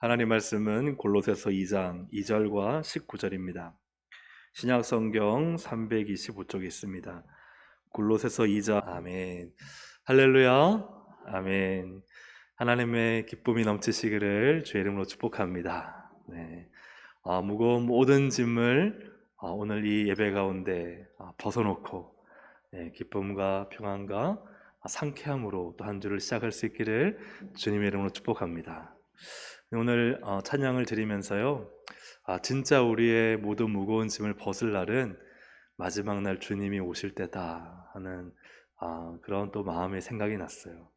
하나님 말씀은 골로새서 2장 2절과 19절입니다. 신약 성경 325쪽에 있습니다. 골로새서 2장. 아멘. 할렐루야. 아멘. 하나님의 기쁨이 넘치시기를 주의 이름으로 축복합니다. 네. 무거운 모든 짐을 오늘 이 예배 가운데 벗어놓고 기쁨과 평안과 상쾌함으로 또 한 주를 시작할 수 있기를 주님의 이름으로 축복합니다. 오늘 찬양을 드리면서요, 진짜 우리의 모든 무거운 짐을 벗을 날은 마지막 날 주님이 오실 때다 하는 그런 또 마음의 생각이 났어요.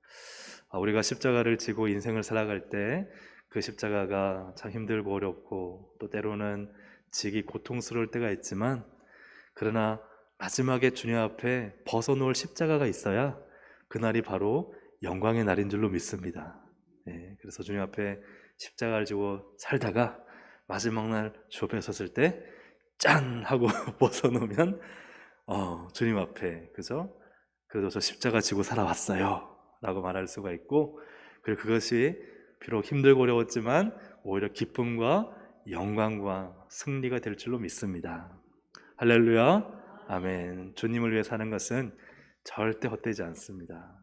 우리가 십자가를 지고 인생을 살아갈 때 그 십자가가 참 힘들고 어렵고 또 때로는 지기 고통스러울 때가 있지만, 그러나 마지막에 주님 앞에 벗어놓을 십자가가 있어야 그날이 바로 영광의 날인 줄로 믿습니다. 그래서 주님 앞에 십자가를 지고 살다가 마지막 날 주 앞에 섰을 때 짠! 하고 벗어놓으면 주님 앞에, 그죠? 그래도 저 십자가 지고 살아왔어요 라고 말할 수가 있고, 그리고 그것이 비록 힘들고 어려웠지만 오히려 기쁨과 영광과 승리가 될 줄로 믿습니다. 할렐루야. 아멘. 주님을 위해 사는 것은 절대 헛되지 않습니다.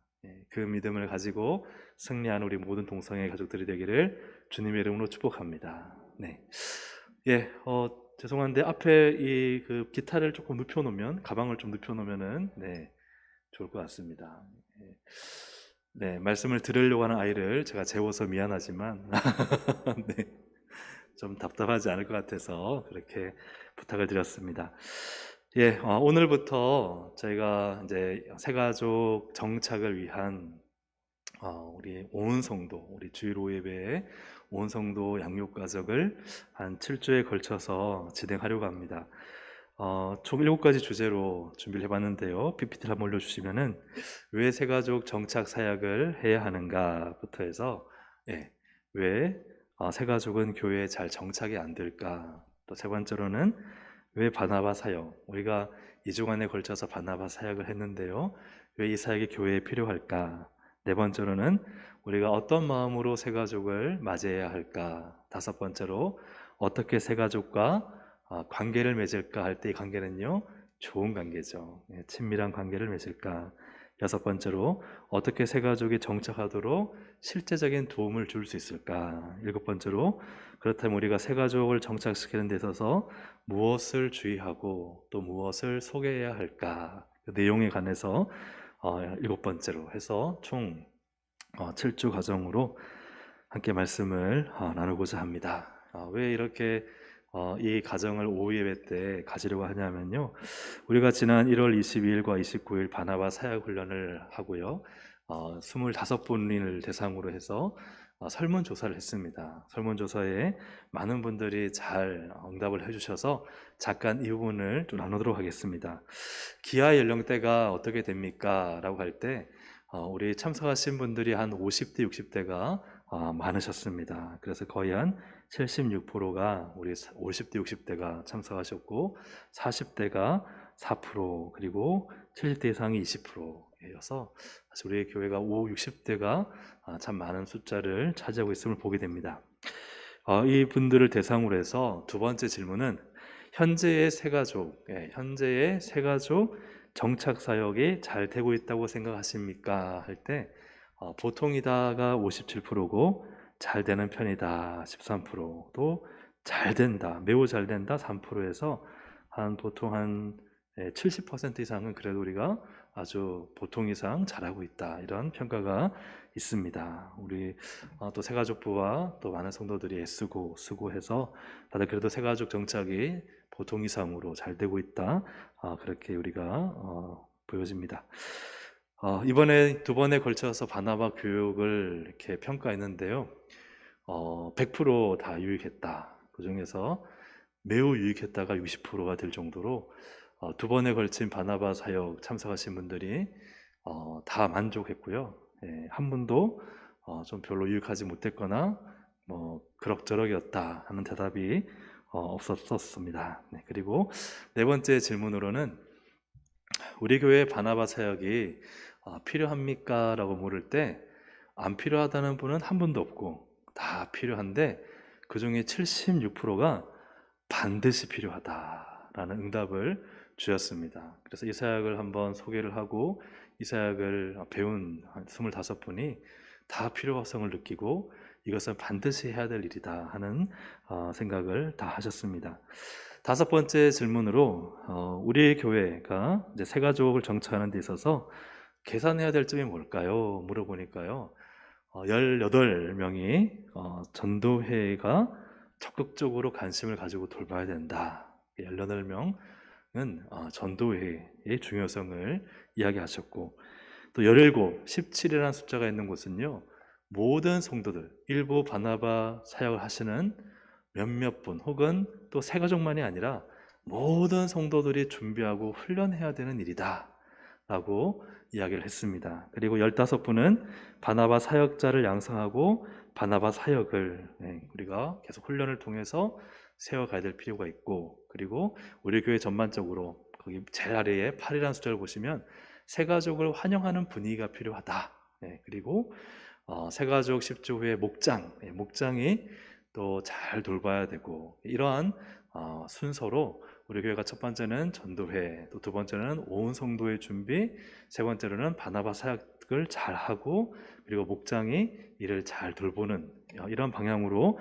그 믿음을 가지고 승리하는 우리 모든 동성애 가족들이 되기를 주님의 이름으로 축복합니다. 네. 죄송한데 앞에 이 그 기타를 조금 눕혀놓으면, 가방을 좀 눕혀놓으면은 좋을 것 같습니다. 말씀을 들으려고 하는 아이를 제가 재워서 미안하지만 네, 좀 답답하지 않을 것 같아서 그렇게 부탁을 드렸습니다. 오늘부터 저희가 이제 새가족 정착을 위한 우리 온 성도, 우리 주일 오예배의 온 성도 양육 과정을 한 7주에 걸쳐서 진행하려고 합니다. 총 7가지 주제로 준비를 해봤는데요. PPT를 한번 올려주시면은 왜 새가족 정착 사역을 해야 하는가부터 해서 왜 새가족은 교회에 잘 정착이 안 될까, 또 세 번째로는 왜 바나바 사역, 우리가 2주간에 걸쳐서 바나바 사역을 했는데요, 왜 이 사역이 교회에 필요할까, 네 번째로는 우리가 어떤 마음으로 새가족을 맞이해야 할까, 다섯 번째로 어떻게 새가족과 관계를 맺을까 할 때 이 관계는요, 좋은 관계죠. 친밀한 관계를 맺을까. 여섯 번째로 어떻게 새가족이 정착하도록 실제적인 도움을 줄 수 있을까. 일곱 번째로 그렇다면 우리가 새가족을 정착시키는 데 있어서 무엇을 주의하고 또 무엇을 소개해야 할까, 그 내용에 관해서 일곱 번째로 해서 총 7주 과정으로 함께 말씀을 나누고자 합니다. 왜 이렇게 이 과정을 오후 예배 때 가지려고 하냐면요, 우리가 지난 1월 22일과 29일 바나바 사역 훈련을 하고요, 25분을 대상으로 해서 설문조사를 했습니다. 설문조사에 많은 분들이 잘 응답을 해주셔서 잠깐 이 부분을 좀 나누도록 하겠습니다. 기아 연령대가 어떻게 됩니까? 라고 할 때 우리 참석하신 분들이 한 50대, 60대가 많으셨습니다. 그래서 거의 한 76%가 우리 50대, 60대가 참석하셨고, 40대가 4%, 그리고 70대 이상이 20%여서 사실 우리 교회가 5, 60대가 참 많은 숫자를 차지하고 있음을 보게 됩니다. 이 분들을 대상으로 해서 두 번째 질문은 현재의 새가족 정착 사역이 잘 되고 있다고 생각하십니까? 할 때 보통이다가 57%고 잘 되는 편이다 13%도 잘 된다, 매우 잘 된다 3%에서 보통 한 70% 이상은 그래도 우리가 아주 보통 이상 잘하고 있다, 이런 평가가 있습니다. 우리 또 새가족부와 또 많은 성도들이 애쓰고 수고해서 다들 그래도 새가족 정착이 보통 이상으로 잘 되고 있다, 그렇게 우리가 보여집니다. 이번에 두 번에 걸쳐서 바나바 교육을 이렇게 평가했는데요, 100%다 유익했다, 그 중에서 매우 유익했다가 60%가 될 정도로 두 번에 걸친 바나바 사역 참석하신 분들이 다 만족했고요. 한 분도 좀 별로 유익하지 못했거나 뭐 그럭저럭이었다 하는 대답이 없었습니다. 그리고 네 번째 질문으로는 우리 교회 바나바 사역이 필요합니까? 라고 물을 때 안 필요하다는 분은 한 분도 없고, 다 필요한데 그중에 76%가 반드시 필요하다라는 응답을 주셨습니다. 그래서 이 사역을 한번 소개를 하고 이 사역을 배운 한 25분이 다 필요성을 느끼고 이것은 반드시 해야 될 일이다 하는 생각을 다 하셨습니다. 다섯 번째 질문으로 우리 교회가 이제 새가족을 정착하는 데 있어서 계산해야 될 점이 뭘까요? 물어보니까요. 18명이 전도회가 적극적으로 관심을 가지고 돌봐야 된다. 18명은 전도회의 중요성을 이야기하셨고 또 17, 17이라는 숫자가 있는 곳은요. 모든 성도들, 일부 바나바 사역을 하시는 몇몇 분 혹은 또 새가족만이 아니라 모든 성도들이 준비하고 훈련해야 되는 일이다 라고 이야기를 했습니다. 그리고 15분은 바나바 사역자를 양성하고 바나바 사역을 우리가 계속 훈련을 통해서 세워가야 될 필요가 있고, 그리고 우리 교회 전반적으로 거기 제일 아래에 8이라는 숫자를 보시면 새가족을 환영하는 분위기가 필요하다. 그리고 새가족 10조 후에 목장이 또 잘 돌봐야 되고, 이러한 순서로 우리 교회가 첫 번째는 전도회, 또 두 번째는 온 성도의 준비, 세 번째로는 바나바 사역을 잘 하고, 그리고 목장이 이를 잘 돌보는 이런 방향으로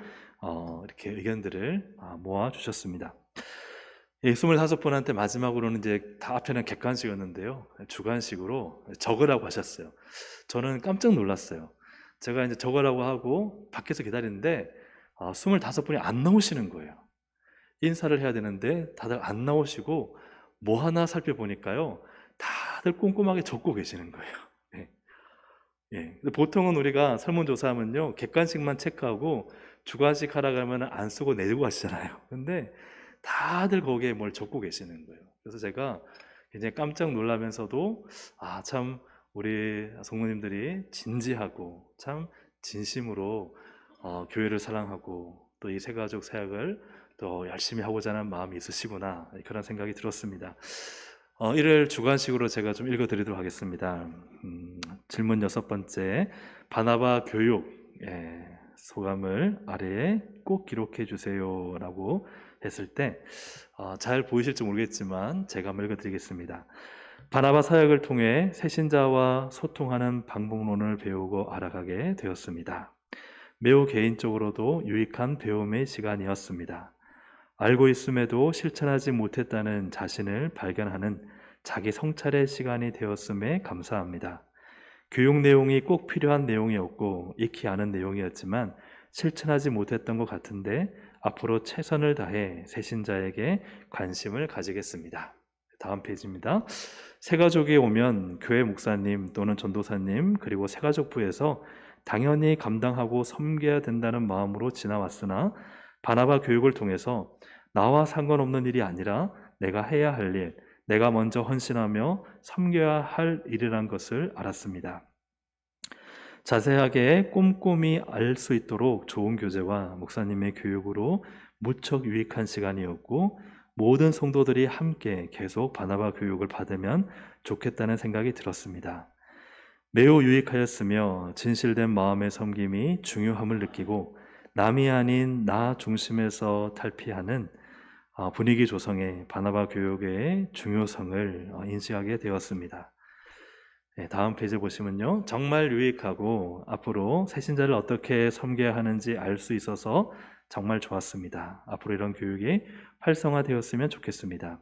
이렇게 의견들을 모아 주셨습니다. 25분한테 마지막으로는 이제 다 앞에는 객관식이었는데요, 주관식으로 적으라고 하셨어요. 저는 깜짝 놀랐어요. 제가 이제 적으라고 하고 밖에서 기다리는데 25분이 안 나오시는 거예요. 인사를 해야 되는데 다들 안 나오시고 뭐 하나 살펴보니까요, 다들 꼼꼼하게 적고 계시는 거예요. 예. 근데 보통은 우리가 설문조사하면요, 객관식만 체크하고 주관식 하라 그러면 안 쓰고 내고 가시잖아요. 근데 다들 거기에 뭘 적고 계시는 거예요. 그래서 제가 굉장히 깜짝 놀라면서도 참 우리 성도님들이 진지하고 참 진심으로 교회를 사랑하고 또 이 새가족 사역을 또 열심히 하고자 하는 마음이 있으시구나, 그런 생각이 들었습니다. 이를 주관식으로 제가 좀 읽어드리도록 하겠습니다. 질문 6번째, 바나바 교육 소감을 아래에 꼭 기록해 주세요 라고 했을 때 잘 보이실지 모르겠지만 제가 한번 읽어드리겠습니다. 바나바 사역을 통해 새신자와 소통하는 방법론을 배우고 알아가게 되었습니다. 매우 개인적으로도 유익한 배움의 시간이었습니다. 알고 있음에도 실천하지 못했다는 자신을 발견하는 자기 성찰의 시간이 되었음에 감사합니다. 교육 내용이 꼭 필요한 내용이었고 익히 아는 내용이었지만 실천하지 못했던 것 같은데 앞으로 최선을 다해 새신자에게 관심을 가지겠습니다. 다음 페이지입니다. 새가족이 오면 교회 목사님 또는 전도사님 그리고 새가족부에서 당연히 감당하고 섬겨야 된다는 마음으로 지나왔으나 바나바 교육을 통해서 나와 상관없는 일이 아니라 내가 해야 할 일, 내가 먼저 헌신하며 섬겨야 할 일이란 것을 알았습니다. 자세하게 꼼꼼히 알 수 있도록 좋은 교재와 목사님의 교육으로 무척 유익한 시간이었고, 모든 성도들이 함께 계속 바나바 교육을 받으면 좋겠다는 생각이 들었습니다. 매우 유익하였으며 진실된 마음의 섬김이 중요함을 느끼고 남이 아닌 나 중심에서 탈피하는 분위기 조성에 바나바 교육의 중요성을 인식하게 되었습니다. 다음 페이지 보시면요, 정말 유익하고 앞으로 새신자를 어떻게 섬겨야 하는지 알 수 있어서 정말 좋았습니다. 앞으로 이런 교육이 활성화되었으면 좋겠습니다.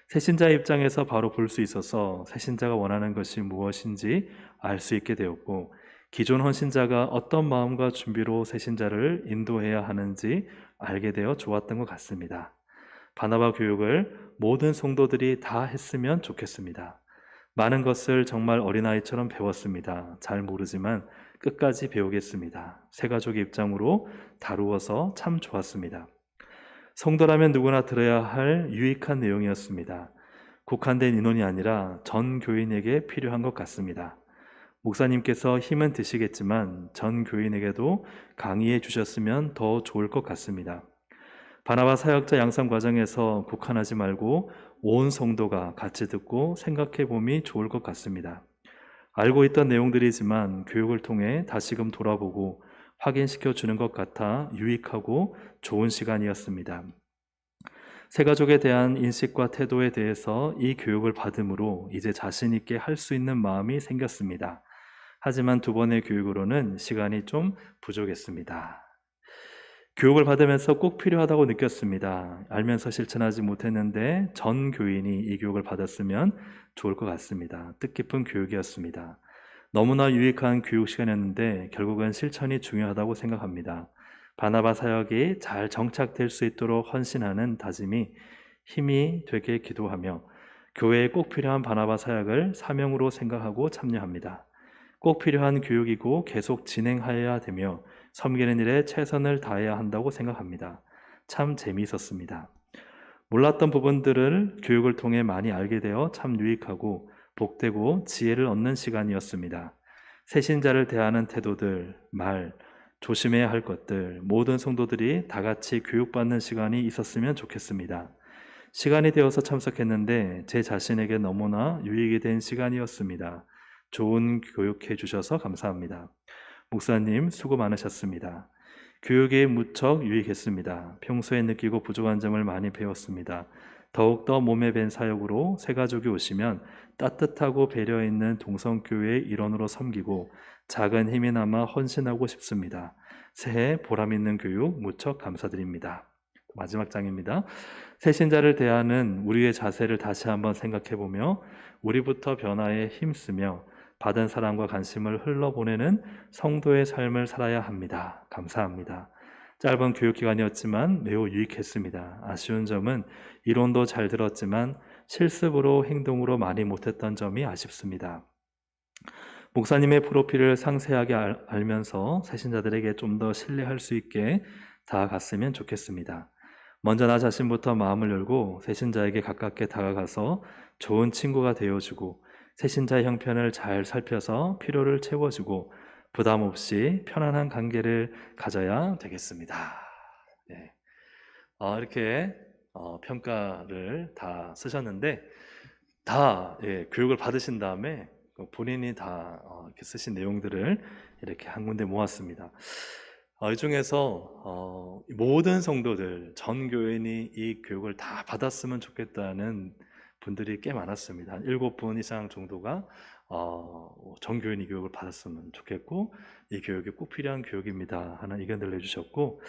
새신자 입장에서 바로 볼 수 있어서 새신자가 원하는 것이 무엇인지 알 수 있게 되었고, 기존 헌신자가 어떤 마음과 준비로 새신자를 인도해야 하는지 알게 되어 좋았던 것 같습니다. 바나바 교육을 모든 성도들이 다 했으면 좋겠습니다. 많은 것을 정말 어린아이처럼 배웠습니다. 잘 모르지만 끝까지 배우겠습니다. 새가족의 입장으로 다루어서 참 좋았습니다. 성도라면 누구나 들어야 할 유익한 내용이었습니다. 국한된 인원이 아니라 전 교인에게 필요한 것 같습니다. 목사님께서 힘은 드시겠지만 전 교인에게도 강의해 주셨으면 더 좋을 것 같습니다. 바나바 사역자 양성 과정에서 국한하지 말고 온 성도가 같이 듣고 생각해 봄이 좋을 것 같습니다. 알고 있던 내용들이지만 교육을 통해 다시금 돌아보고 확인시켜 주는 것 같아 유익하고 좋은 시간이었습니다. 새 가족에 대한 인식과 태도에 대해서 이 교육을 받음으로 이제 자신 있게 할 수 있는 마음이 생겼습니다. 하지만 두 번의 교육으로는 시간이 좀 부족했습니다. 교육을 받으면서 꼭 필요하다고 느꼈습니다. 알면서 실천하지 못했는데 전 교인이 이 교육을 받았으면 좋을 것 같습니다. 뜻깊은 교육이었습니다. 너무나 유익한 교육 시간이었는데 결국은 실천이 중요하다고 생각합니다. 바나바 사역이 잘 정착될 수 있도록 헌신하는 다짐이 힘이 되게 기도하며 교회에 꼭 필요한 바나바 사역을 사명으로 생각하고 참여합니다. 꼭 필요한 교육이고 계속 진행해야 되며 섬기는 일에 최선을 다해야 한다고 생각합니다. 참 재미있었습니다. 몰랐던 부분들을 교육을 통해 많이 알게 되어 참 유익하고 복되고 지혜를 얻는 시간이었습니다. 새신자를 대하는 태도들, 말, 조심해야 할 것들, 모든 성도들이 다 같이 교육받는 시간이 있었으면 좋겠습니다. 시간이 되어서 참석했는데 제 자신에게 너무나 유익이 된 시간이었습니다. 좋은 교육해 주셔서 감사합니다. 목사님 수고 많으셨습니다. 교육이 무척 유익했습니다. 평소에 느끼고 부족한 점을 많이 배웠습니다. 더욱더 몸에 밴 사역으로 새 가족이 오시면 따뜻하고 배려 있는 동성교회의 일원으로 섬기고 작은 힘이나마 헌신하고 싶습니다. 새해 보람 있는 교육 무척 감사드립니다. 마지막 장입니다. 새신자를 대하는 우리의 자세를 다시 한번 생각해보며 우리부터 변화에 힘쓰며 받은 사랑과 관심을 흘러보내는 성도의 삶을 살아야 합니다. 감사합니다. 짧은 교육기간이었지만 매우 유익했습니다. 아쉬운 점은 이론도 잘 들었지만 실습으로 행동으로 많이 못했던 점이 아쉽습니다. 목사님의 프로필을 상세하게 알면서 새신자들에게 좀 더 신뢰할 수 있게 다가갔으면 좋겠습니다. 먼저 나 자신부터 마음을 열고 새신자에게 가깝게 다가가서 좋은 친구가 되어주고 새신자의 형편을 잘 살펴서 필요를 채워주고 부담 없이 편안한 관계를 가져야 되겠습니다. 네. 이렇게 평가를 다 쓰셨는데 다 교육을 받으신 다음에 본인이 다 이렇게 쓰신 내용들을 이렇게 한 군데 모았습니다. 이 중에서 모든 성도들, 전 교인이 이 교육을 다 받았으면 좋겠다는 분들이 꽤 많았습니다. 한 7분 이상 정도가 전 교인이 교육을 받았으면 좋겠고 이 교육이 꼭 필요한 교육입니다 하는 의견들을 내주셨고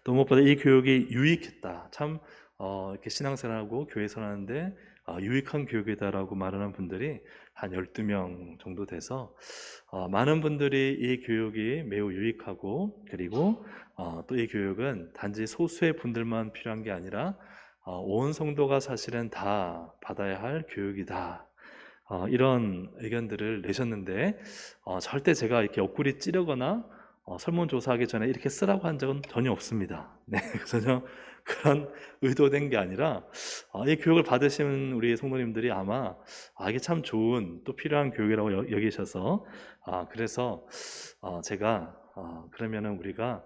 또 무엇보다 이 교육이 유익했다. 참 이렇게 신앙생활하고 교회 생활하는데 유익한 교육이다라고 말하는 분들이 한 12명 정도 돼서 많은 분들이 이 교육이 매우 유익하고 그리고 또 이 교육은 단지 소수의 분들만 필요한 게 아니라 온 성도가 사실은 다 받아야 할 교육이다. 이런 의견들을 내셨는데 절대 제가 이렇게 옆구리 찌르거나 설문조사하기 전에 이렇게 쓰라고 한 적은 전혀 없습니다. 네, 전혀 그런 의도된 게 아니라 이 교육을 받으신 우리 성도님들이 아마 이게 참 좋은 또 필요한 교육이라고 여기셔서 그래서 제가 그러면은 우리가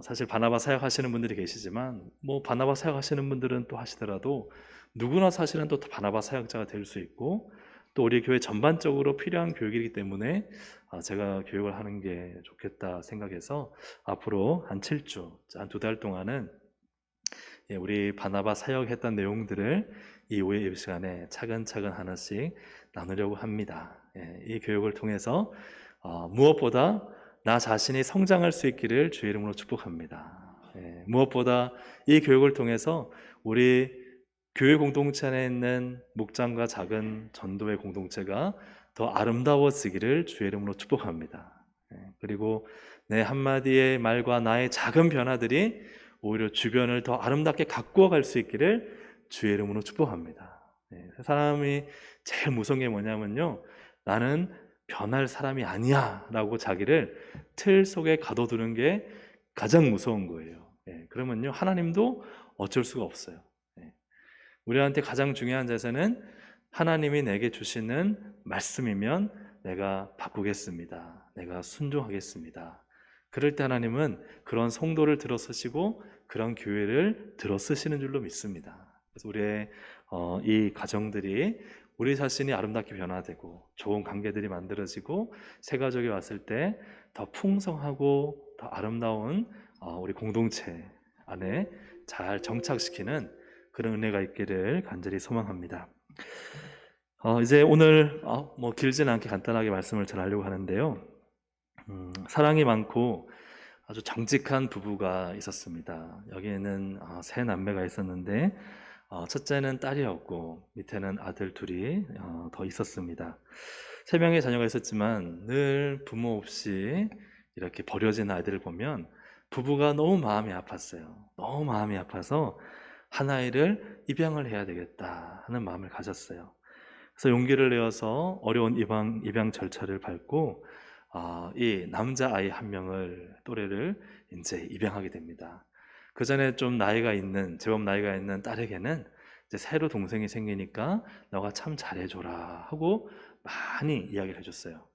사실 바나바 사역하시는 분들이 계시지만 뭐 바나바 사역하시는 분들은 또 하시더라도 누구나 사실은 또 바나바 사역자가 될 수 있고 또 우리 교회 전반적으로 필요한 교육이기 때문에 제가 교육을 하는 게 좋겠다 생각해서 앞으로 한 7주, 한 2달 동안은 우리 바나바 사역했던 내용들을 이 오해 예배 시간에 차근차근 하나씩 나누려고 합니다. 이 교육을 통해서 무엇보다 나 자신이 성장할 수 있기를 주의 이름으로 축복합니다. 무엇보다 이 교육을 통해서 우리 교회 공동체 안에 있는 목장과 작은 전도의 공동체가 더 아름다워지기를 주의 이름으로 축복합니다. 그리고 내 한마디의 말과 나의 작은 변화들이 오히려 주변을 더 아름답게 가꾸어 갈 수 있기를 주의 이름으로 축복합니다. 사람이 제일 무서운 게 뭐냐면요, 나는 변할 사람이 아니야 라고 자기를 틀 속에 가둬두는 게 가장 무서운 거예요. 그러면요 하나님도 어쩔 수가 없어요. 우리한테 가장 중요한 자세는 하나님이 내게 주시는 말씀이면 내가 바꾸겠습니다. 내가 순종하겠습니다. 그럴 때 하나님은 그런 성도를 들어쓰시고 그런 교회를 들어쓰시는 줄로 믿습니다. 그래서 우리의 이 가정들이 우리 자신이 아름답게 변화되고 좋은 관계들이 만들어지고 새 가족이 왔을 때 더 풍성하고 더 아름다운 우리 공동체 안에 잘 정착시키는 그런 은혜가 있기를 간절히 소망합니다. 이제 오늘 뭐 길지는 않게 간단하게 말씀을 전하려고 하는데요. 사랑이 많고 아주 정직한 부부가 있었습니다. 여기에는 세 남매가 있었는데 첫째는 딸이었고 밑에는 아들 둘이 더 있었습니다. 세 명의 자녀가 있었지만 늘 부모 없이 이렇게 버려진 아이들을 보면 부부가 너무 마음이 아팠어요. 너무 마음이 아파서 한 아이를 입양을 해야 되겠다 하는 마음을 가졌어요. 그래서 용기를 내어서 어려운 입양 절차를 밟고 이 남자 아이 한 명을 또래를 이제 입양하게 됩니다. 그 전에 좀 제법 나이가 있는 딸에게는 이제 새로 동생이 생기니까 너가 참 잘해줘라 하고 많이 이야기를 해줬어요.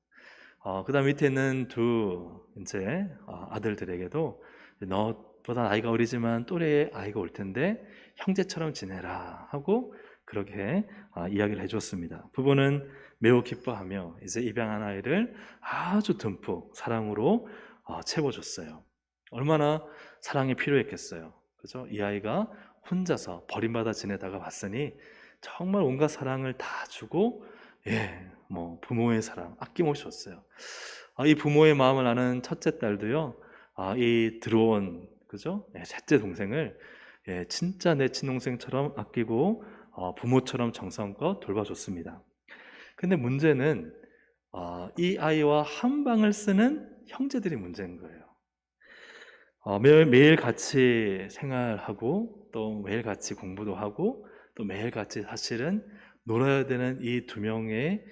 그다음 밑에 있는 두 이제 아들들에게도 너보다 나이가 어리지만 또래의 아이가 올 텐데 형제처럼 지내라 하고 그렇게 이야기를 해줬습니다. 부부는 매우 기뻐하며 이제 입양한 아이를 아주 듬뿍 사랑으로 채워줬어요. 얼마나 사랑이 필요했겠어요. 그죠? 이 아이가 혼자서 버림받아 지내다가 왔으니 정말 온갖 사랑을 다 주고 뭐 부모의 사랑 아낌없이 줬어요. 이 부모의 마음을 아는 첫째 딸도요. 이 들어온 그죠? 셋째 동생을 진짜 내 친동생처럼 아끼고 부모처럼 정성껏 돌봐줬습니다. 근데 문제는 이 아이와 한 방을 쓰는 형제들이 문제인 거예요. 매일 같이 생활하고 또 매일 같이 공부도 하고 또 매일 같이 사실은 놀아야 되는 이 두 명의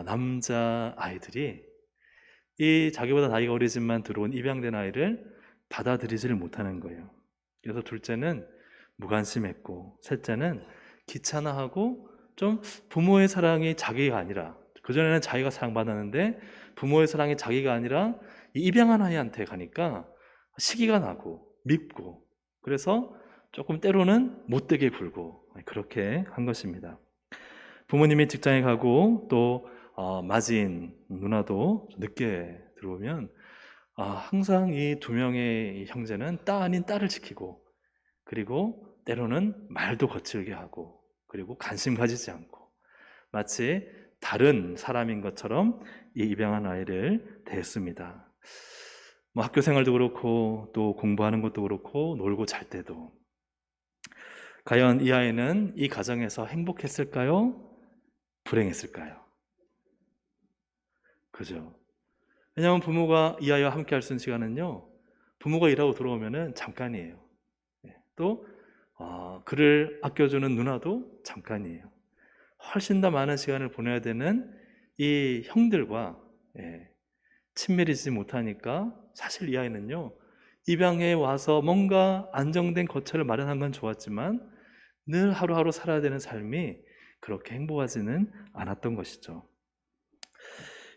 남자 아이들이 이 자기보다 나이가 어리지만 들어온 입양된 아이를 받아들이지를 못하는 거예요. 그래서 둘째는 무관심했고 셋째는 귀찮아하고 좀 부모의 사랑이 자기가 아니라 그전에는 자기가 사랑받았는데 부모의 사랑이 자기가 아니라 이 입양한 아이한테 가니까 시기가 나고 밉고 그래서 조금 때로는 못되게 굴고 그렇게 한 것입니다. 부모님이 직장에 가고 또 맞이인 누나도 늦게 들어오면 항상 이 두 명의 형제는 딸 아닌 딸을 지키고 그리고 때로는 말도 거칠게 하고 그리고 관심 가지지 않고 마치 다른 사람인 것처럼 이 입양한 아이를 대했습니다. 뭐 학교 생활도 그렇고 또 공부하는 것도 그렇고 놀고 잘 때도 과연 이 아이는 이 가정에서 행복했을까요? 불행했을까요? 그죠? 왜냐하면 부모가 이 아이와 함께 할 수 있는 시간은요 부모가 일하고 들어오면은 잠깐이에요. 또 그를 아껴주는 누나도 잠깐이에요. 훨씬 더 많은 시간을 보내야 되는 이 형들과 친밀해지지 못하니까 사실 이 아이는요 입양해 와서 뭔가 안정된 거처를 마련한 건 좋았지만 늘 하루하루 살아야 되는 삶이 그렇게 행복하지는 않았던 것이죠.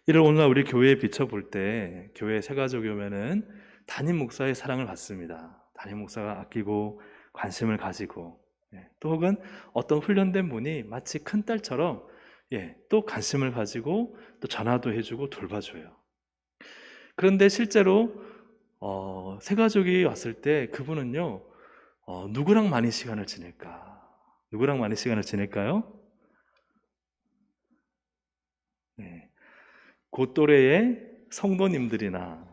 이를 오늘날 우리 교회에 비춰볼 때 교회 새가족이 오면은 담임 목사의 사랑을 받습니다. 담임 목사가 아끼고 관심을 가지고 또 혹은 어떤 훈련된 분이 마치 큰딸처럼 또 관심을 가지고 또 전화도 해주고 돌봐줘요. 그런데 실제로 새가족이 왔을 때 그분은요 누구랑 많이 시간을 지낼까? 누구랑 많이 시간을 지낼까요? 그 또래의 성도님들이나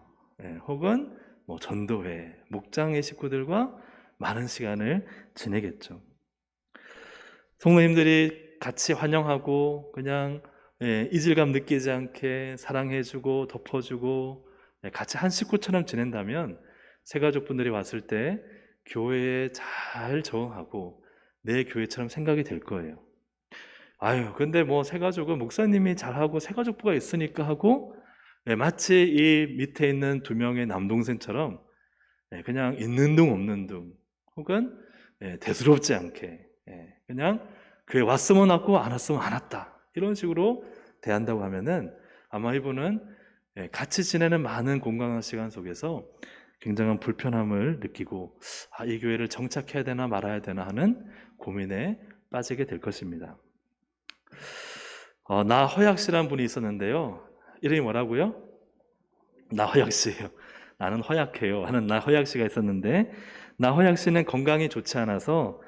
혹은 뭐 전도회, 목장의 식구들과 많은 시간을 지내겠죠. 성도님들이 같이 환영하고 그냥 이질감 느끼지 않게 사랑해주고 덮어주고 같이 한 식구처럼 지낸다면 새가족분들이 왔을 때 교회에 잘 적응하고 내 교회처럼 생각이 될 거예요. 근데 뭐 새가족은 목사님이 잘하고 새가족부가 있으니까 하고 마치 이 밑에 있는 두 명의 남동생처럼 그냥 있는 둥 없는 둥 혹은 대수롭지 않게 그냥 교회 왔으면 왔고 안 왔으면 안 왔다 이런 식으로 대한다고 하면은 아마 이분은 같이 지내는 많은 공간과 시간 속에서 굉장한 불편함을 느끼고 이 교회를 정착해야 되나 말아야 되나 하는 고민에 빠지게 될 것입니다. 나허약 씨라는 분이 있었는데요. 이름이 뭐라고요? 나허약 씨예요. 나는 허약해요 하는 나허약 씨가 있었는데, 나허약 씨는 건강이 좋지 않아서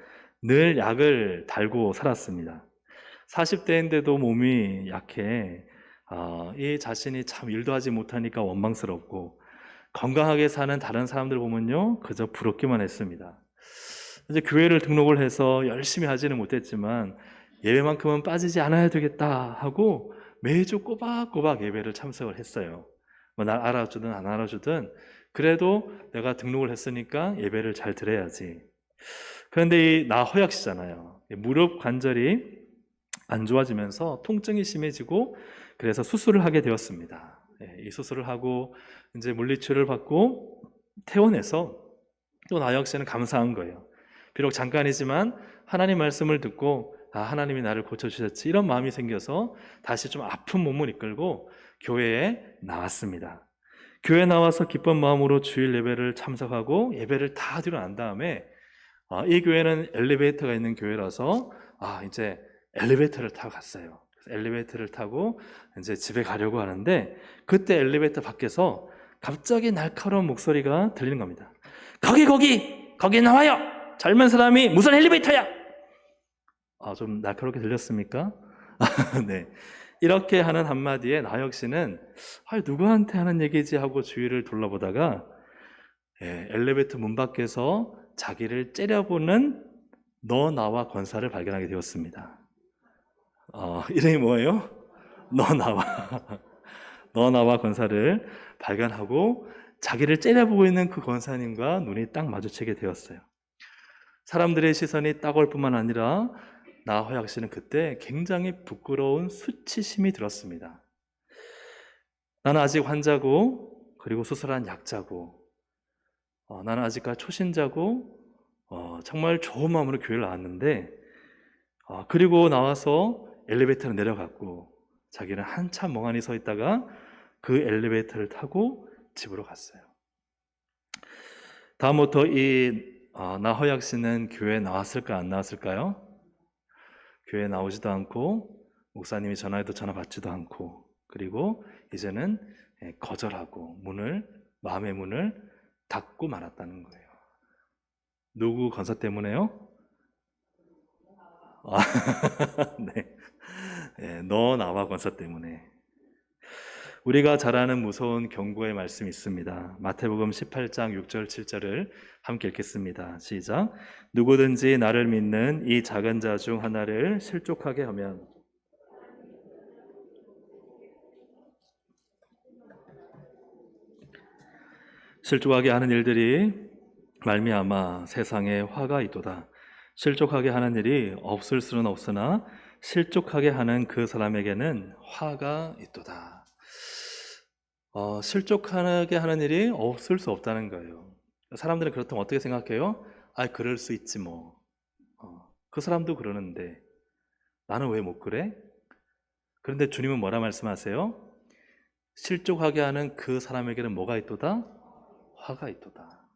늘 약을 달고 살았습니다. 40대인데도 몸이 약해 이 자신이 참 일도 하지 못하니까 원망스럽고, 건강하게 사는 다른 사람들 보면요 그저 부럽기만 했습니다. 이제 교회를 등록을 해서 열심히 하지는 못했지만 예배만큼은 빠지지 않아야 되겠다 하고 매주 꼬박꼬박 예배를 참석을 했어요. 뭐 날 알아주든 안 알아주든 그래도 내가 등록을 했으니까 예배를 잘 드려야지. 그런데 이 나허약 씨잖아요. 무릎 관절이 안 좋아지면서 통증이 심해지고, 그래서 수술을 하게 되었습니다. 이 수술을 하고 이제 물리치료를 받고 퇴원해서 또 나혁 씨는 감사한 거예요. 비록 잠깐이지만 하나님 말씀을 듣고 하나님이 나를 고쳐주셨지 이런 마음이 생겨서 다시 좀 아픈 몸을 이끌고 교회에 나왔습니다. 교회에 나와서 기쁜 마음으로 주일 예배를 참석하고 예배를 다 드리고 난 다음에 이 교회는 엘리베이터가 있는 교회라서 이제 엘리베이터를 타고 갔어요. 엘리베이터를 타고 이제 집에 가려고 하는데 그때 엘리베이터 밖에서 갑자기 날카로운 목소리가 들리는 겁니다. 거기 나와요. 젊은 사람이 무슨 엘리베이터야? 좀 날카롭게 들렸습니까? 네. 이렇게 하는 한마디에 나혁 씨는 누구한테 하는 얘기지 하고 주위를 둘러보다가 엘리베이터 문 밖에서 자기를 째려보는 너 나와 권사를 발견하게 되었습니다. 이름이 뭐예요? 너 나와. 너 나와 권사를 발견하고 자기를 째려보고 있는 그 권사님과 눈이 딱 마주치게 되었어요. 사람들의 시선이 따가울 뿐만 아니라 나허약 씨는 그때 굉장히 부끄러운 수치심이 들었습니다. 나는 아직 환자고 그리고 수술한 약자고 나는 아직까지 초신자고 정말 좋은 마음으로 교회를 나왔는데 그리고 나와서 엘리베이터를 내려갔고 자기는 한참 멍하니 서 있다가 그 엘리베이터를 타고 집으로 갔어요. 다음부터 이 나허약 씨는 교회에 나왔을까 안 나왔을까요? 교회에 나오지도 않고 목사님이 전화해도 전화 받지도 않고, 그리고 이제는 거절하고 마음의 문을 닫고 말았다는 거예요. 누구 권사 때문에요? 네. 너 나와 권사 때문에. 우리가 잘 아는 무서운 경고의 말씀이 있습니다. 마태복음 18장 6절 7절을 함께 읽겠습니다. 시작. 누구든지 나를 믿는 이 작은 자 중 하나를 실족하게 하면 실족하게 하는 일들이 말미암아 세상에 화가 있도다. 실족하게 하는 일이 없을 수는 없으나 실족하게 하는 그 사람에게는 화가 있도다. 실족하게 하는 일이 없을 수 없다는 거예요. 사람들은 그렇다면 어떻게 생각해요? 그럴 수 있지 뭐. 그 사람도 그러는데 나는 왜 못 그래? 그런데 주님은 뭐라 말씀하세요? 실족하게 하는 그 사람에게는 뭐가 있도다? 화가 있도다.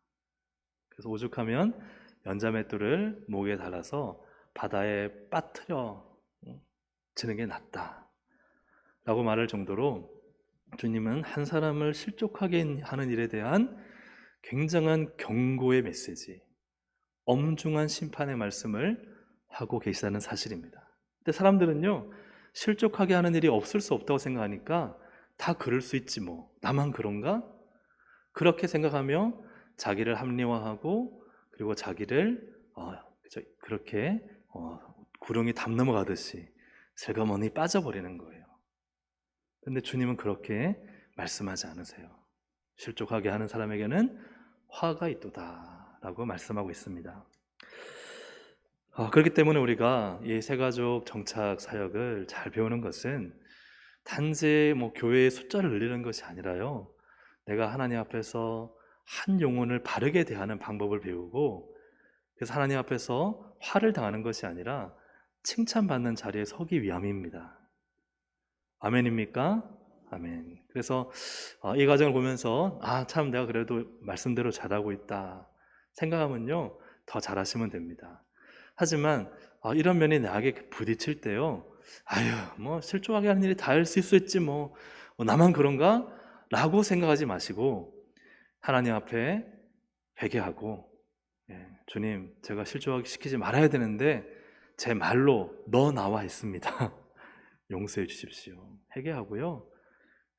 그래서 오죽하면 연자맷돌을 목에 달아서 바다에 빠뜨려 지는 게 낫다 라고 말할 정도로 주님은 한 사람을 실족하게 하는 일에 대한 굉장한 경고의 메시지, 엄중한 심판의 말씀을 하고 계시다는 사실입니다. 근데 사람들은요, 실족하게 하는 일이 없을 수 없다고 생각하니까 다 그럴 수 있지 뭐, 나만 그런가? 그렇게 생각하며 자기를 합리화하고 그리고 자기를 그렇게 구렁이 담 넘어가듯이 슬그머니 빠져버리는 거예요. 근데 주님은 그렇게 말씀하지 않으세요. 실족하게 하는 사람에게는 화가 있도다 라고 말씀하고 있습니다. 그렇기 때문에 우리가 이 새가족 정착 사역을 잘 배우는 것은 단지 교회의 숫자를 늘리는 것이 아니라요, 내가 하나님 앞에서 한 영혼을 바르게 대하는 방법을 배우고, 그래서 하나님 앞에서 화를 당하는 것이 아니라 칭찬받는 자리에 서기 위함입니다. 아멘입니까? 아멘. 그래서 이 과정을 보면서 참 내가 그래도 말씀대로 잘하고 있다 생각하면요, 더 잘하시면 됩니다. 하지만 이런 면이 나에게 부딪힐 때요, 실족하게 하는 일이 다 있을 수 있지 뭐, 나만 그런가? 라고 생각하지 마시고 하나님 앞에 회개하고, 주님, 제가 실족시키지 말아야 되는데 제 말로 너 나와 있습니다. 용서해 주십시오. 회개하고요.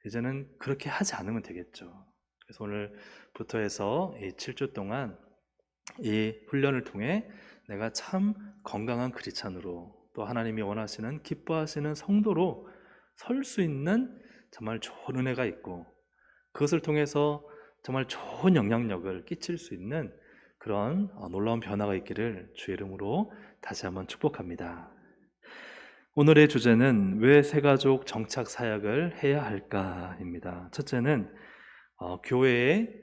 이제는 그렇게 하지 않으면 되겠죠. 그래서 오늘부터 해서 이 7주 동안 이 훈련을 통해 내가 참 건강한 크리스찬으로, 또 하나님이 원하시는 기뻐하시는 성도로 설 수 있는 정말 좋은 은혜가 있고, 그것을 통해서 정말 좋은 영향력을 끼칠 수 있는 그런 놀라운 변화가 있기를 주의 이름으로 다시 한번 축복합니다. 오늘의 주제는 왜 새가족 정착 사역을 해야 할까입니다. 첫째는 교회의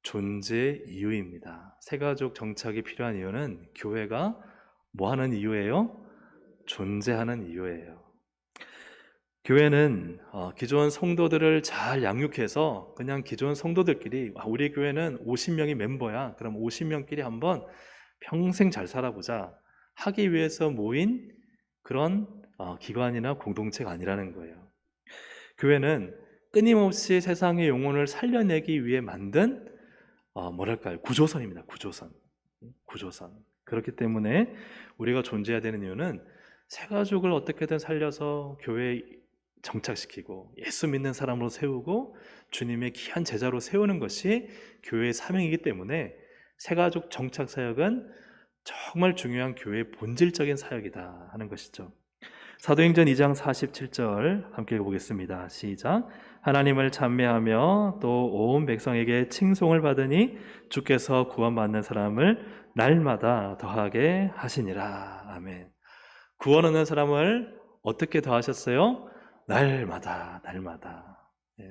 존재 이유입니다. 새가족 정착이 필요한 이유는 교회가 뭐 하는 이유예요? 존재하는 이유예요. 교회는 기존 성도들을 잘 양육해서 그냥 기존 성도들끼리 우리 교회는 50명이 멤버야, 그럼 50명끼리 한번 평생 잘 살아보자 하기 위해서 모인 그런 기관이나 공동체가 아니라는 거예요. 교회는 끊임없이 세상의 영혼을 살려내기 위해 만든 구조선입니다. 구조선. 그렇기 때문에 우리가 존재해야 되는 이유는 새가족을 어떻게든 살려서 교회에 정착시키고 예수 믿는 사람으로 세우고 주님의 귀한 제자로 세우는 것이 교회의 사명이기 때문에 새가족 정착 사역은 정말 중요한 교회의 본질적인 사역이다 하는 것이죠. 사도행전 2장 47절 함께 읽어보겠습니다. 시작. 하나님을 찬미하며 또 온 백성에게 칭송을 받으니 주께서 구원받는 사람을 날마다 더하게 하시니라. 아멘. 구원 얻는 사람을 어떻게 더하셨어요? 날마다.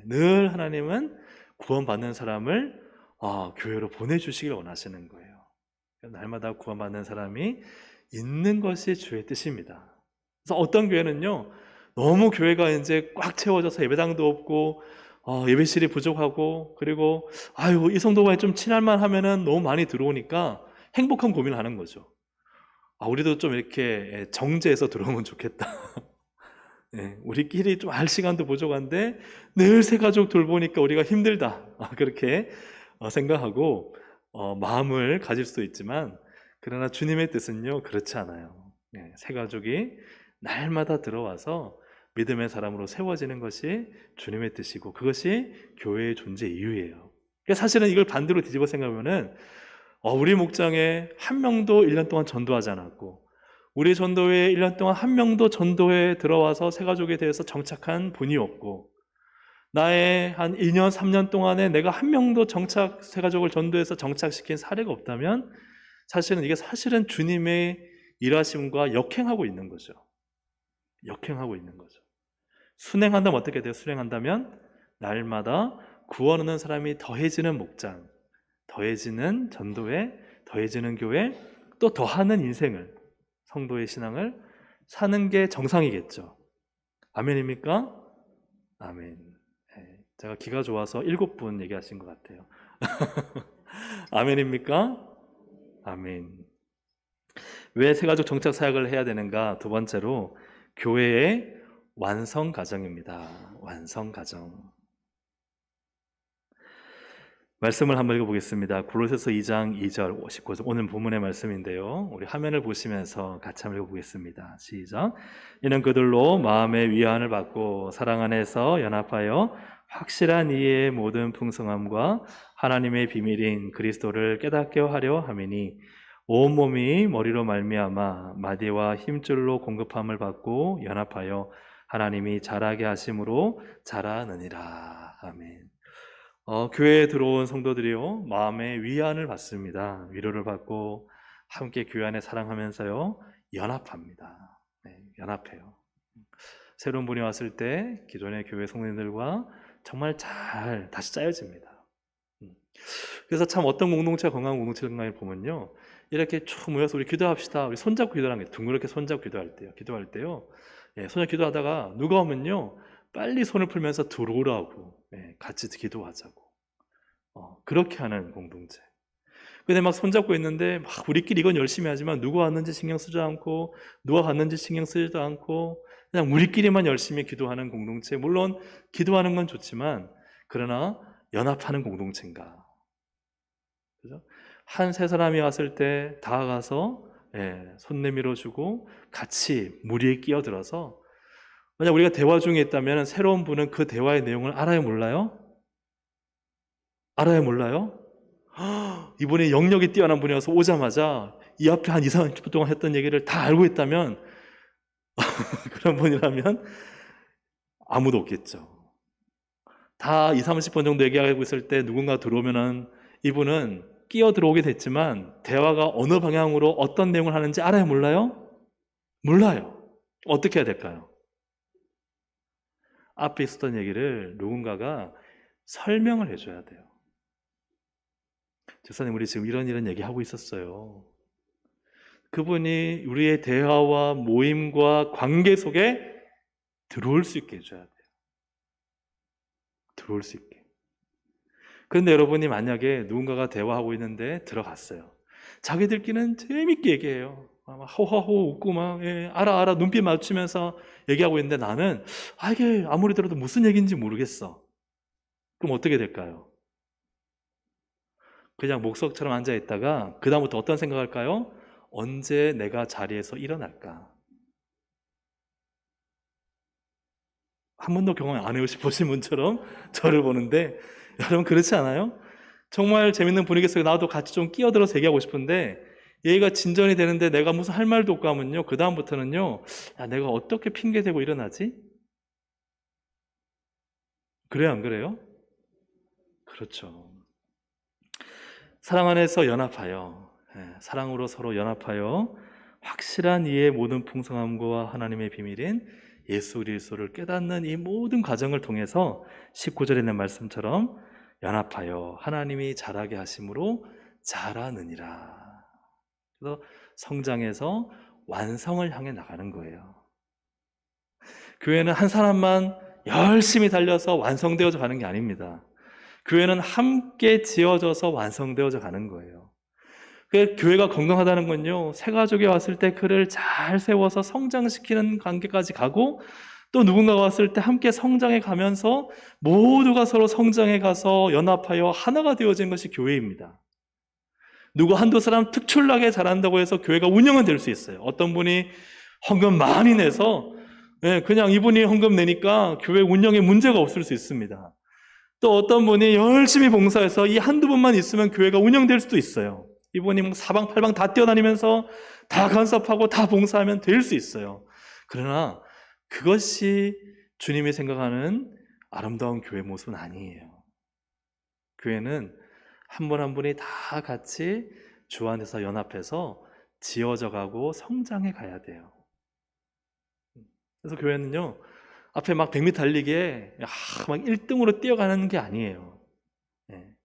늘 하나님은 구원받는 사람을 교회로 보내주시길 원하시는 거예요. 날마다 구원받는 사람이 있는 것이 주의 뜻입니다. 그래서 어떤 교회는요, 너무 교회가 이제 꽉 채워져서 예배당도 없고 예배실이 부족하고, 그리고 이 성도가 좀 친할만 하면은 너무 많이 들어오니까 행복한 고민을 하는 거죠. 우리도 좀 이렇게 정제해서 들어오면 좋겠다. 우리끼리 좀 할 시간도 부족한데 늘 새가족 돌보니까 우리가 힘들다. 그렇게 생각하고 마음을 가질 수도 있지만, 그러나 주님의 뜻은요, 그렇지 않아요. 새가족이 날마다 들어와서 믿음의 사람으로 세워지는 것이 주님의 뜻이고, 그것이 교회의 존재 이유예요. 사실은 이걸 반대로 뒤집어 생각하면은 우리 목장에 한 명도 1년 동안 전도하지 않았고, 우리 전도회에 1년 동안 한 명도 전도회에 들어와서 새가족에 대해서 정착한 분이 없고, 나의 한 2년, 3년 동안에 내가 한 명도 새가족을 전도해서 정착시킨 사례가 없다면 이게 사실은 주님의 일하심과 역행하고 있는 거죠. 순행한다면 어떻게 돼요? 순행한다면 날마다 구원 얻는 사람이 더해지는 목장, 더해지는 전도회, 더해지는 교회, 또 더하는 인생을, 성도의 신앙을 사는 게 정상이겠죠. 아멘입니까? 아멘. 제가 기가 좋아서 7분 얘기하신 것 같아요. 아멘입니까? 아멘. 왜 새가족 정착 사역을 해야 되는가? 두 번째로 교회의 완성 과정입니다. 완성 과정. 말씀을 한번 읽어보겠습니다. 골로새서 2장 2절 19절, 오늘 본문의 말씀인데요, 우리 화면을 보시면서 같이 한번 읽어보겠습니다. 시작. 이는 그들로 마음의 위안을 받고 사랑 안에서 연합하여 확실한 이해의 모든 풍성함과 하나님의 비밀인 그리스도를 깨닫게 하려 함이니, 온몸이 머리로 말미암아 마디와 힘줄로 공급함을 받고 연합하여 하나님이 자라게 하심으로 자라느니라. 아멘. 교회에 들어온 성도들이요, 마음의 위안을 받습니다. 위로를 받고 함께 교회 안에 사랑하면서요, 연합합니다. 연합해요. 새로운 분이 왔을 때 기존의 교회 성도들과 정말 잘 다시 짜여집니다. 그래서 참 어떤 공동체가 건강한 공동체인가 보면요, 이렇게 쭉 모여서 우리 기도합시다, 우리 손잡고 기도하는 게, 둥그렇게 손잡고 기도할 때요, 손잡고 기도하다가 누가 오면요, 빨리 손을 풀면서 들어오라고, 같이 기도하자고, 그렇게 하는 공동체. 근데 막 손잡고 있는데 막 우리끼리 이건 열심히 하지만 누가 왔는지 신경 쓰지 않고, 누가 갔는지 신경 쓰지도 않고, 그냥 우리끼리만 열심히 기도하는 공동체. 물론 기도하는 건 좋지만, 그러나 연합하는 공동체인가? 한 세 사람이 왔을 때 다가가서 손 내밀어 주고 같이 무리에 끼어들어서, 만약 우리가 대화 중에 있다면 새로운 분은 그 대화의 내용을 알아요, 몰라요? 알아요, 몰라요? 이분이 영역이 뛰어난 분이어서 오자마자 이 앞에 한 2, 30분 동안 했던 얘기를 다 알고 있다면 그런 분이라면 아무도 없겠죠. 다 2, 30분 정도 얘기하고 있을 때 누군가 들어오면은 이분은 끼어 들어오게 됐지만 대화가 어느 방향으로 어떤 내용을 하는지 알아요, 몰라요? 몰라요. 어떻게 해야 될까요? 앞에 있었던 얘기를 누군가가 설명을 해줘야 돼요. 집사님, 우리 지금 이런 얘기하고 있었어요. 그분이 우리의 대화와 모임과 관계 속에 들어올 수 있게 해줘야 돼요. 들어올 수 있게. 그런데 여러분이 만약에 누군가가 대화하고 있는데 들어갔어요. 자기들끼리는 재밌게 얘기해요. 막 호호호 웃고 막 알아 눈빛 맞추면서 얘기하고 있는데 나는 이게 아무리 들어도 무슨 얘기인지 모르겠어. 그럼 어떻게 될까요? 그냥 목석처럼 앉아 있다가 그 다음부터 어떤 생각할까요? 언제 내가 자리에서 일어날까? 한 번도 경험 안 해보신 분처럼 저를 보는데, 여러분 그렇지 않아요? 정말 재밌는 분위기 속에 나도 같이 좀 끼어들어서 얘기하고 싶은데 얘기가 진전이 되는데 내가 무슨 할 말도 없고 하면요, 그 다음부터는요, 야, 내가 어떻게 핑계대고 일어나지? 그래요, 안 그래요? 그렇죠. 사랑 안에서 연합하여, 사랑으로 서로 연합하여 확실한 이의 모든 풍성함과 하나님의 비밀인 예수 그리스도를 깨닫는 이 모든 과정을 통해서 19절에 있는 말씀처럼 연합하여 하나님이 자라게 하심으로 자라느니라. 그래서 성장해서 완성을 향해 나가는 거예요. 교회는 한 사람만 열심히 달려서 완성되어져 가는 게 아닙니다. 교회는 함께 지어져서 완성되어져 가는 거예요. 교회가 건강하다는 건요, 새 가족이 왔을 때 그를 잘 세워서 성장시키는 관계까지 가고, 또 누군가가 왔을 때 함께 성장해 가면서 모두가 서로 성장해 가서 연합하여 하나가 되어진 것이 교회입니다. 누구 한두 사람 특출나게 잘한다고 해서 교회가 운영은 될 수 있어요. 어떤 분이 헌금 많이 내서 그냥 이분이 헌금 내니까 교회 운영에 문제가 없을 수 있습니다. 또 어떤 분이 열심히 봉사해서 이 한두 분만 있으면 교회가 운영될 수도 있어요. 이분이 사방팔방 다 뛰어다니면서 다 간섭하고 다 봉사하면 될 수 있어요. 그러나 그것이 주님이 생각하는 아름다운 교회 모습은 아니에요. 교회는 한 분 한 분이 다 같이 주 안에서 연합해서 지어져 가고 성장해 가야 돼요. 그래서 교회는요, 앞에 막 100m 달리기에 막 1등으로 뛰어가는 게 아니에요.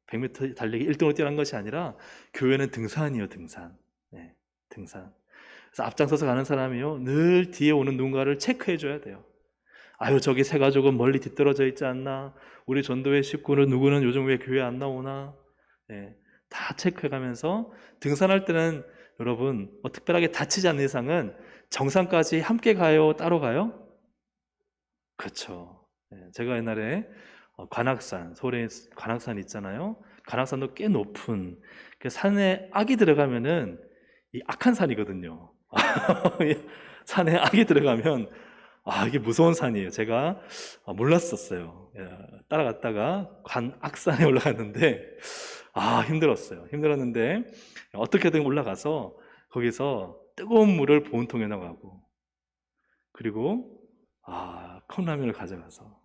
100m 달리기 1등으로 뛰어가는 것이 아니라 교회는 등산이에요, 등산. 등산. 그래서 앞장서서 가는 사람이요, 늘 뒤에 오는 누군가를 체크해 줘야 돼요. 아유, 저기 새 가족은 멀리 뒤떨어져 있지 않나? 우리 전도회 식구는 누구는 요즘 왜 교회 안 나오나? 다 체크해가면서 등산할 때는 여러분 특별하게 다치지 않는 이상은 정상까지 함께 가요? 따로 가요? 그렇죠. 제가 옛날에 관악산, 서울에 관악산 있잖아요. 관악산도 꽤 높은 그 산에 악이 들어가면은 이 악한 산이거든요. 산에 악이 들어가면 이게 무서운 산이에요. 제가 몰랐었어요. 따라갔다가 관악산에 올라갔는데 힘들었어요. 힘들었는데 어떻게든 올라가서 거기서 뜨거운 물을 보온통에 넣어가고, 그리고 컵라면을 가져가서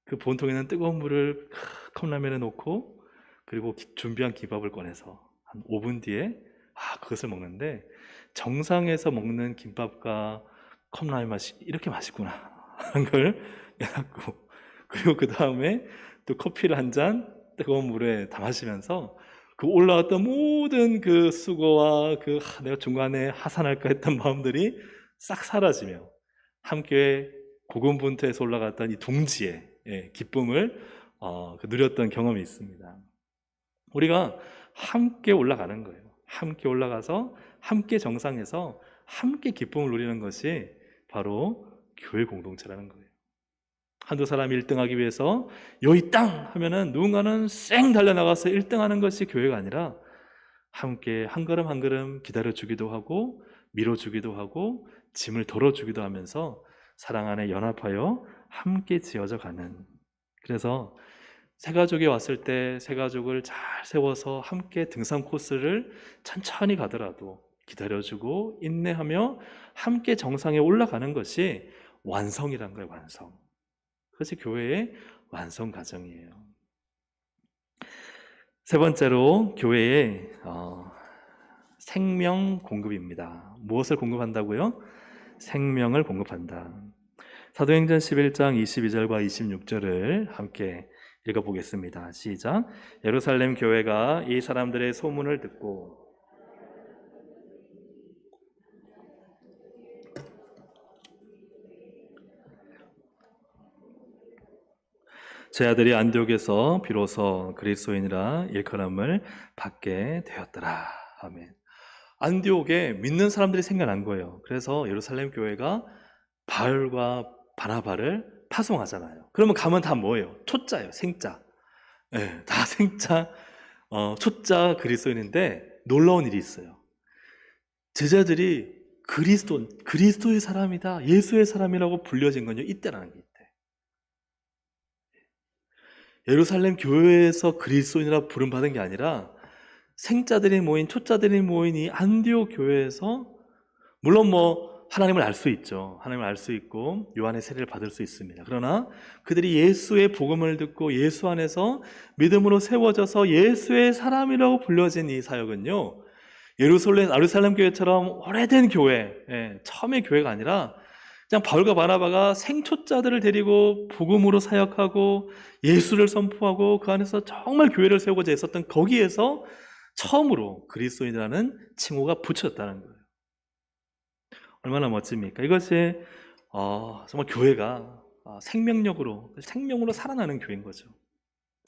그 보온통에 있는 뜨거운 물을 컵라면에 넣고, 그리고 준비한 김밥을 꺼내서 한 5분 뒤에 그것을 먹는데, 정상에서 먹는 김밥과 컵라면 맛이 이렇게 맛있구나 하는 걸 깨닫고, 그리고 그 다음에 또 커피를 한 잔 뜨거운 물에 다 마시면서 그 올라왔던 모든 그 수고와 내가 중간에 하산할까 했던 마음들이 싹 사라지며 함께 고군분투해서 올라갔던 이 동지의 기쁨을 누렸던 경험이 있습니다. 우리가 함께 올라가는 거예요. 함께 올라가서 함께 정상에서 함께 기쁨을 누리는 것이 바로 교회 공동체라는 거예요. 한두 사람이 1등하기 위해서 여기 땅 하면은 누군가는 쌩 달려나가서 1등하는 것이 교회가 아니라 함께 한 걸음 한 걸음 기다려주기도 하고 밀어주기도 하고 짐을 덜어주기도 하면서 사랑 안에 연합하여 함께 지어져 가는, 그래서 새가족이 왔을 때 새가족을 잘 세워서 함께 등산 코스를 천천히 가더라도 기다려주고 인내하며 함께 정상에 올라가는 것이 완성이란 거예요. 완성. 그것이 교회의 완성 과정이에요. 세 번째로 교회의 생명 공급입니다. 무엇을 공급한다고요? 생명을 공급한다. 사도행전 11장 22절과 26절을 함께 읽어보겠습니다. 시작. 예루살렘 교회가 이 사람들의 소문을 듣고 제 아들이 안디옥에서 비로소 그리스도인이라 일컬음을 받게 되었더라. 아멘. 안디옥에 믿는 사람들이 생겨난 거예요. 그래서 예루살렘 교회가 바울과 바나바를 파송하잖아요. 그러면 가면 다 뭐예요? 초자예요. 생자. 네, 다 생자, 초자 그리스도인인데 놀라운 일이 있어요. 제자들이 그리스도의 사람이다, 예수의 사람이라고 불려진 건요, 이때라는 게 있대. 예루살렘 교회에서 그리스도인이라 부름받은 게 아니라 생자들이 모인, 초자들이 모인 이 안디옥 교회에서, 물론 하나님을 알 수 있죠. 하나님을 알 수 있고 요한의 세례를 받을 수 있습니다. 그러나 그들이 예수의 복음을 듣고 예수 안에서 믿음으로 세워져서 예수의 사람이라고 불려진 이 사역은요, 예루살렘 교회처럼 오래된 교회, 처음의 교회가 아니라 그냥 바울과 바나바가 생초자들을 데리고 복음으로 사역하고 예수를 선포하고 그 안에서 정말 교회를 세우고자 했었던 거기에서 처음으로 그리스도인이라는 칭호가 붙였다는 거예요. 얼마나 멋집니까? 이것이 정말 교회가 생명으로 살아나는 교회인 거죠.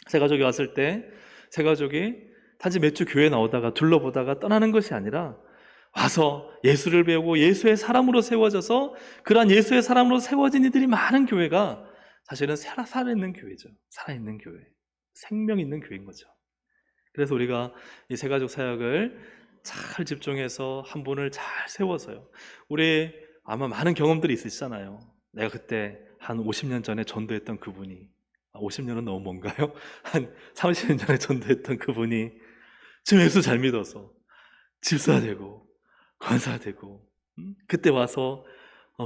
새가족이 왔을 때 새가족이 단지 매주 교회 나오다가 둘러보다가 떠나는 것이 아니라 와서 예수를 배우고 예수의 사람으로 세워져서 그러한 예수의 사람으로 세워진 이들이 많은 교회가 사실은 살아있는 교회죠. 살아있는 교회, 생명 있는 교회인 거죠. 그래서 우리가 이 새가족 사역을 잘 집중해서 한 분을 잘 세워서요. 우리 아마 많은 경험들이 있으시잖아요. 내가 그때 한 50년 전에 전도했던 그분이, 50년은 너무 먼가요? 한 30년 전에 전도했던 그분이 지금 예수 잘 믿어서 집사 되고 권사 되고, 그때 와서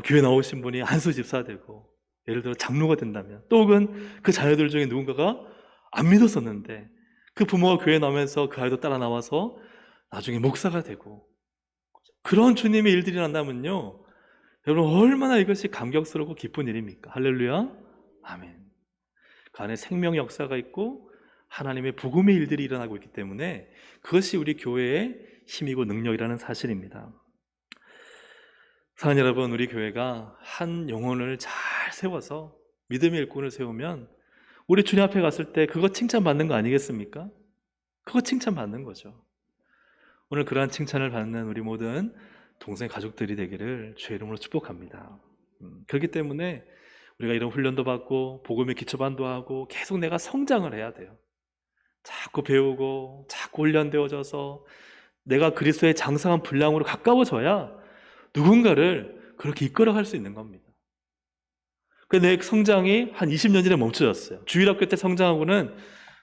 교회 나오신 분이 한수 집사 되고, 예를 들어 장로가 된다면, 또 혹은 그 자녀들 중에 누군가가 안 믿었었는데 그 부모가 교회 나오면서 그 아이도 따라 나와서 나중에 목사가 되고, 그런 주님의 일들이 난다면요, 여러분 얼마나 이것이 감격스럽고 기쁜 일입니까? 할렐루야, 아멘. 그 안에 생명 역사가 있고 하나님의 복음의 일들이 일어나고 있기 때문에 그것이 우리 교회의 힘이고 능력이라는 사실입니다. 사랑하는 여러분, 우리 교회가 한 영혼을 잘 세워서 믿음의 일꾼을 세우면 우리 주님 앞에 갔을 때 그거 칭찬받는 거 아니겠습니까? 그거 칭찬받는 거죠. 오늘 그러한 칭찬을 받는 우리 모든 동생 가족들이 되기를 주의 이름으로 축복합니다. 그렇기 때문에 우리가 이런 훈련도 받고 복음의 기초반도 하고 계속 내가 성장을 해야 돼요. 자꾸 배우고 자꾸 훈련되어져서 내가 그리스도의 장성한 분량으로 가까워져야 누군가를 그렇게 이끌어갈 수 있는 겁니다. 내 성장이 한 20년 전에 멈춰졌어요. 주일학교 때 성장하고는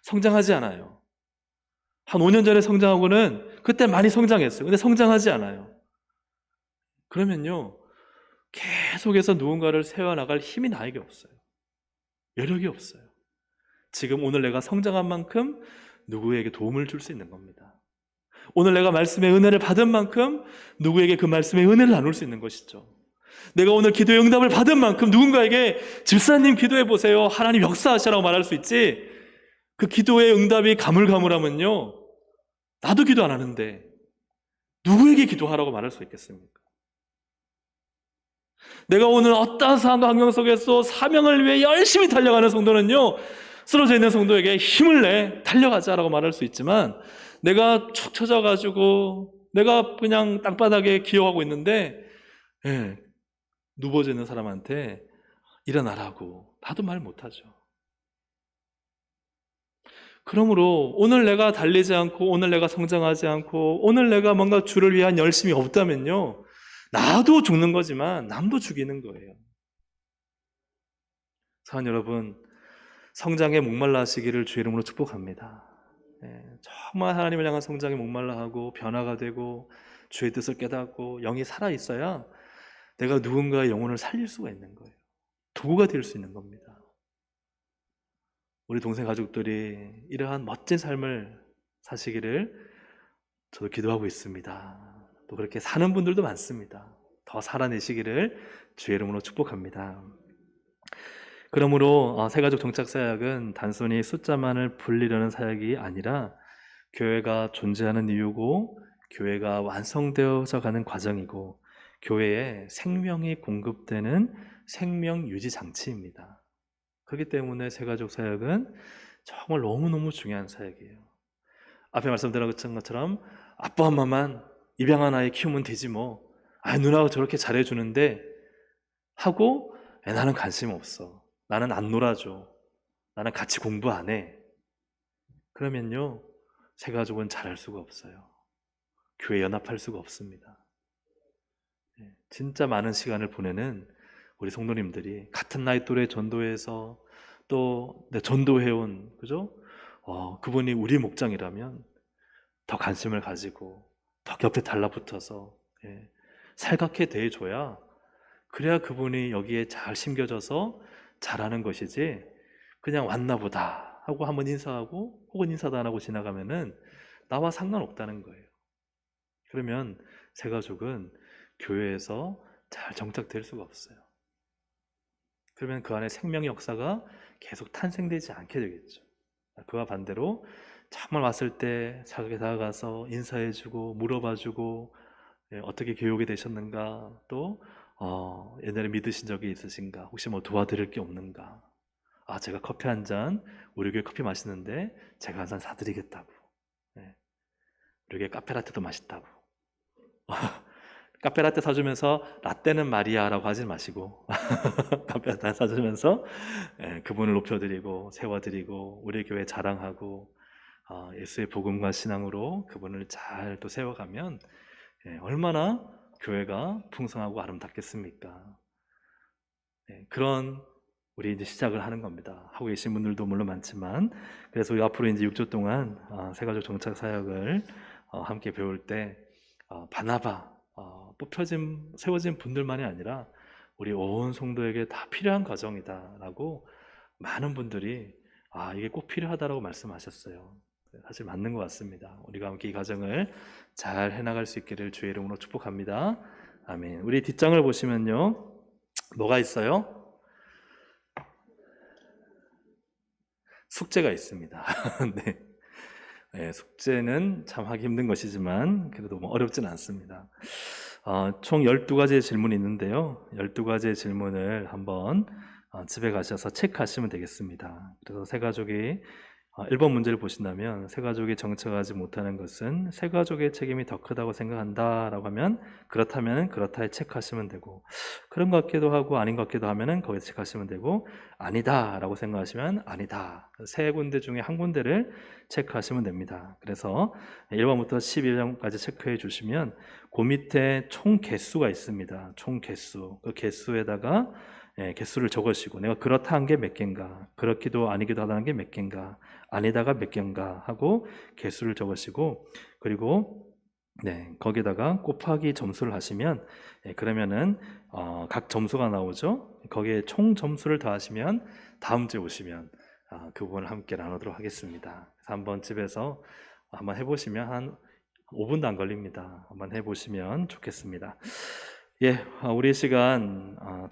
성장하지 않아요. 한 5년 전에 성장하고는 그때 많이 성장했어요. 근데 성장하지 않아요. 그러면요, 계속해서 누군가를 세워나갈 힘이 나에게 없어요. 여력이 없어요. 지금 오늘 내가 성장한 만큼 누구에게 도움을 줄 수 있는 겁니다. 오늘 내가 말씀의 은혜를 받은 만큼 누구에게 그 말씀의 은혜를 나눌 수 있는 것이죠. 내가 오늘 기도의 응답을 받은 만큼 누군가에게 집사님 기도해 보세요, 하나님 역사하시라고 말할 수 있지, 그 기도의 응답이 가물가물하면요, 나도 기도 안 하는데 누구에게 기도하라고 말할 수 있겠습니까? 내가 오늘 어떠한 환경 속에서 사명을 위해 열심히 달려가는 성도는요, 쓰러져 있는 성도에게 힘을 내 달려가자라고 말할 수 있지만, 내가 축 처져가지고 내가 그냥 땅바닥에 기어가고 있는데 누워져 있는 사람한테 일어나라고 나도 말 못하죠. 그러므로 오늘 내가 달리지 않고 오늘 내가 성장하지 않고 오늘 내가 뭔가 주를 위한 열심이 없다면요, 나도 죽는 거지만 남도 죽이는 거예요. 사랑하는 여러분, 성장에 목말라 하시기를 주의 이름으로 축복합니다. 정말 하나님을 향한 성장에 목말라 하고 변화가 되고 주의 뜻을 깨닫고 영이 살아있어야 내가 누군가의 영혼을 살릴 수가 있는 거예요. 도구가 될 수 있는 겁니다. 우리 동생 가족들이 이러한 멋진 삶을 사시기를 저도 기도하고 있습니다. 또 그렇게 사는 분들도 많습니다. 더 살아내시기를 주의 이름으로 축복합니다. 그러므로 새가족 정착 사역은 단순히 숫자만을 불리려는 사역이 아니라 교회가 존재하는 이유고 교회가 완성되어서 가는 과정이고 교회에 생명이 공급되는 생명 유지 장치입니다. 그렇기 때문에 새가족 사역은 정말 너무너무 중요한 사역이에요. 앞에 말씀드린 것처럼 아빠 엄마만 입양한 아이 키우면 되지 뭐, 누나가 저렇게 잘해주는데 하고 나는 관심 없어, 나는 안 놀아줘, 나는 같이 공부 안 해, 그러면요 새가족은 잘할 수가 없어요. 교회 연합할 수가 없습니다. 진짜 많은 시간을 보내는 우리 성도님들이 같은 나이 또래 전도회에서 또 전도해온, 그죠? 그분이 우리 목장이라면 더 관심을 가지고 더 옆에 달라붙어서 살갑게 대해줘야, 그래야 그분이 여기에 잘 심겨져서 잘하는 것이지, 그냥 왔나 보다 하고 한번 인사하고 혹은 인사도 안 하고 지나가면은 나와 상관없다는 거예요. 그러면 새가족은 교회에서 잘 정착될 수가 없어요. 그러면 그 안에 생명의 역사가 계속 탄생되지 않게 되겠죠. 그와 반대로 정말 왔을 때 차갑게 다가가서 인사해주고 물어봐주고 어떻게 교육이 되셨는가, 또 옛날에 믿으신 적이 있으신가, 혹시 뭐 도와드릴 게 없는가, 제가 커피 한 잔, 우리 교회 커피 맛있는데 제가 한 잔 사드리겠다고, 우리 교회 카페라테도 맛있다고 카페라떼 사주면서 라떼는 마리아라고 하지 마시고 카페라떼 사주면서 그분을 높여드리고 세워드리고 우리 교회 자랑하고 예수의 복음과 신앙으로 그분을 잘 또 세워가면 얼마나 교회가 풍성하고 아름답겠습니까? 그런 우리 이제 시작을 하는 겁니다. 하고 계신 분들도 물론 많지만, 그래서 우리 앞으로 이제 6주 동안 새가족 정착 사역을 함께 배울 때 바나바 세워진 분들만이 아니라 우리 온 성도에게 다 필요한 과정이다라고 많은 분들이 이게 꼭 필요하다라고 말씀하셨어요. 사실 맞는 것 같습니다. 우리가 함께 이 과정을 잘 해나갈 수 있기를 주의 이름으로 축복합니다. 아멘. 우리 뒷장을 보시면요, 뭐가 있어요? 숙제가 있습니다. 네. 숙제는 참 하기 힘든 것이지만 그래도 뭐 어렵진 않습니다. 총 12가지의 질문이 있는데요, 12가지의 질문을 한번 집에 가셔서 체크하시면 되겠습니다. 그래서 새가족이 1번 문제를 보신다면, 새가족이 정착하지 못하는 것은 새가족의 책임이 더 크다고 생각한다 라고 하면 그렇다면 그렇다에 체크하시면 되고, 그런 것 같기도 하고 아닌 것 같기도 하면 거기에 체크하시면 되고, 아니다 라고 생각하시면 아니다, 세 군데 중에 한 군데를 체크하시면 됩니다. 그래서 1번부터 11번까지 체크해 주시면 그 밑에 총 개수가 있습니다. 총 개수, 그 개수에다가 개수를 적으시고, 내가 그렇다 한 게 몇 개인가, 그렇기도 아니기도 하다는 게 몇 개인가, 아니다가 몇 개인가 하고 개수를 적으시고, 그리고 거기다가 곱하기 점수를 하시면 그러면은 각 점수가 나오죠. 거기에 총 점수를 더하시면 다음 주에 오시면 그 부분을 함께 나누도록 하겠습니다. 그래서 한번 집에서 한번 해보시면 한 5분도 안 걸립니다. 한번 해보시면 좋겠습니다. 우리 시간